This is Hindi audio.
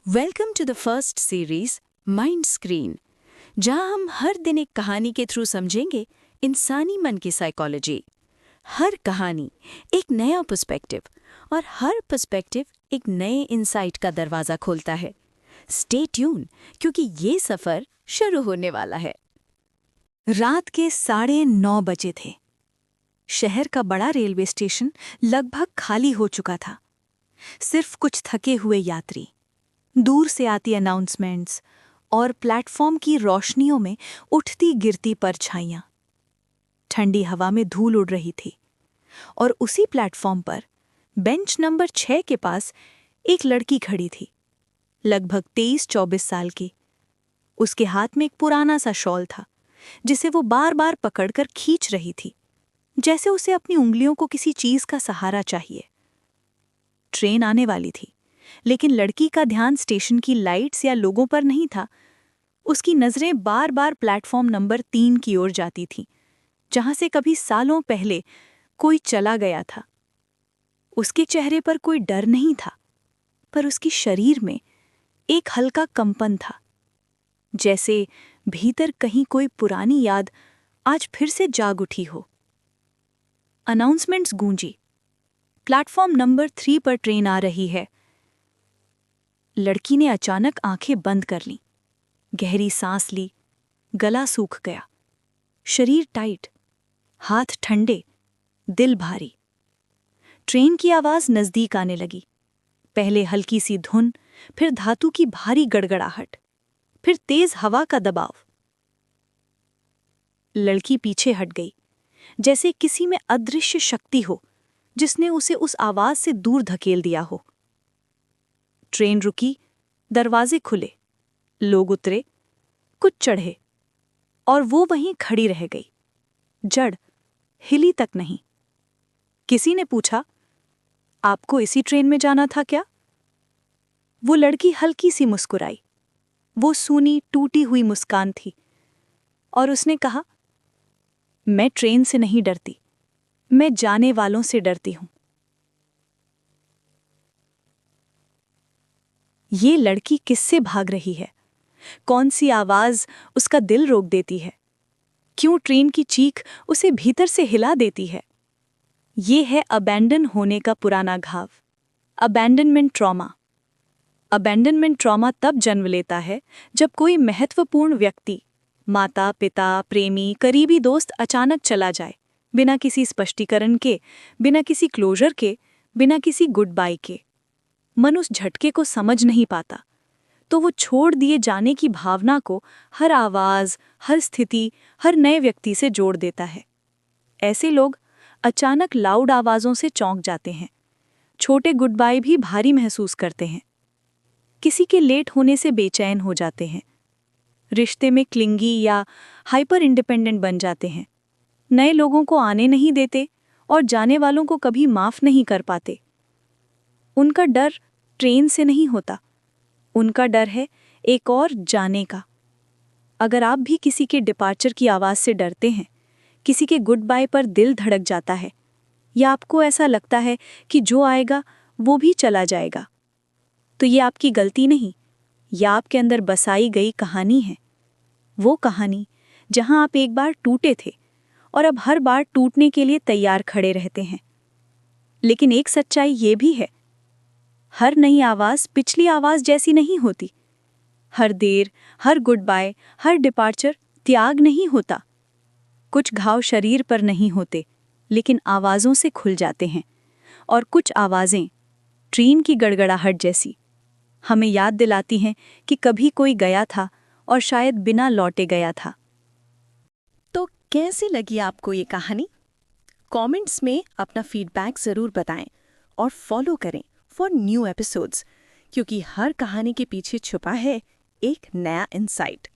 Welcome to the first series mind screen, जहां हम हर दिन एक कहानी के थ्रू समझेंगे इंसानी मन की साइकोलॉजी। हर कहानी एक नया पर्सपेक्टिव और हर पर्सपेक्टिव एक नए इंसाइट का दरवाजा खोलता है। स्टे ट्यून, क्योंकि ये सफर शुरू होने वाला है। रात के 9:30 बजे थे। शहर का बड़ा रेलवे स्टेशन लगभग खाली हो चुका था। सिर्फ कुछ थके हुए यात्री, दूर से आती अनाउंसमेंट्स और प्लेटफॉर्म की रोशनियों में उठती गिरती परछाइयां। ठंडी हवा में धूल उड़ रही थी और उसी प्लेटफॉर्म पर बेंच नंबर 6 के पास एक लड़की खड़ी थी, लगभग 23-24 साल की। उसके हाथ में एक पुराना सा शॉल था, जिसे वो बार बार पकड़कर खींच रही थी, जैसे उसे अपनी उंगलियों को किसी चीज का सहारा चाहिए। ट्रेन आने वाली थी, लेकिन लड़की का ध्यान स्टेशन की लाइट्स या लोगों पर नहीं था। उसकी नजरें बार बार प्लेटफॉर्म नंबर 3 की ओर जाती थीं, जहां से कभी सालों पहले कोई चला गया था। उसके चेहरे पर कोई डर नहीं था, पर उसकी शरीर में एक हल्का कंपन था, जैसे भीतर कहीं कोई पुरानी याद आज फिर से जाग उठी हो। अनाउंसमेंट्स गूंजी, प्लेटफॉर्म नंबर 3 पर ट्रेन आ रही है। लड़की ने अचानक आंखें बंद कर लीं, गहरी सांस ली, गला सूख गया, शरीर टाइट, हाथ ठंडे, दिल भारी। ट्रेन की आवाज नजदीक आने लगी। पहले हल्की सी धुन, फिर धातु की भारी गड़गड़ाहट, फिर तेज हवा का दबाव। लड़की पीछे हट गई, जैसे किसी में अदृश्य शक्ति हो जिसने उसे उस आवाज से दूर धकेल दिया हो। ट्रेन रुकी, दरवाजे खुले, लोग उतरे, कुछ चढ़े, और वो वहीं खड़ी रह गई, जड़, हिली तक नहीं। किसी ने पूछा, आपको इसी ट्रेन में जाना था क्या? वो लड़की हल्की सी मुस्कुराई। वो सूनी टूटी हुई मुस्कान थी, और उसने कहा, मैं ट्रेन से नहीं डरती, मैं जाने वालों से डरती हूं। ये लड़की किससे भाग रही है? कौन सी आवाज उसका दिल रोक देती है? क्यों ट्रेन की चीख उसे भीतर से हिला देती है? ये है अबैंडन होने का पुराना घाव, अबैंडनमेंट ट्रॉमा। अबैंडनमेंट ट्रॉमा तब जन्म लेता है जब कोई महत्वपूर्ण व्यक्ति, माता, पिता, प्रेमी, करीबी दोस्त अचानक चला जाए, बिना किसी स्पष्टीकरण के, बिना किसी क्लोजर के, बिना किसी गुड बाय के। मन उस झटके को समझ नहीं पाता, तो वो छोड़ दिए जाने की भावना को हर आवाज, हर स्थिति, हर नए व्यक्ति से जोड़ देता है। ऐसे लोग अचानक लाउड आवाजों से चौंक जाते हैं, छोटे गुड बाय भी भारी महसूस करते हैं, किसी के लेट होने से बेचैन हो जाते हैं, रिश्ते में क्लिंगी या हाइपर इंडिपेंडेंट बन जाते हैं, नए लोगों को आने नहीं देते और जाने वालों को कभी माफ नहीं कर पाते। उनका डर ट्रेन से नहीं होता, उनका डर है एक और जाने का। अगर आप भी किसी के डिपार्चर की आवाज़ से डरते हैं, किसी के गुड बाय पर दिल धड़क जाता है, या आपको ऐसा लगता है कि जो आएगा वो भी चला जाएगा, तो ये आपकी गलती नहीं, यह आपके अंदर बसाई गई कहानी है। वो कहानी जहां आप एक बार टूटे थे और अब हर बार टूटने के लिए तैयार खड़े रहते हैं। लेकिन एक सच्चाई ये भी है, हर नई आवाज़ पिछली आवाज़ जैसी नहीं होती। हर देर, हर गुड बाय, हर डिपार्चर त्याग नहीं होता। कुछ घाव शरीर पर नहीं होते, लेकिन आवाज़ों से खुल जाते हैं। और कुछ आवाज़ें, ट्रेन की गड़गड़ाहट जैसी, हमें याद दिलाती हैं कि कभी कोई गया था और शायद बिना लौटे गया था। तो कैसी लगी आपको ये कहानी? कमेंट्स में अपना फीडबैक ज़रूर बताएं और फॉलो करें फॉर न्यू एपिसोड्स, क्योंकि हर कहानी के पीछे छुपा है एक नया इंसाइट।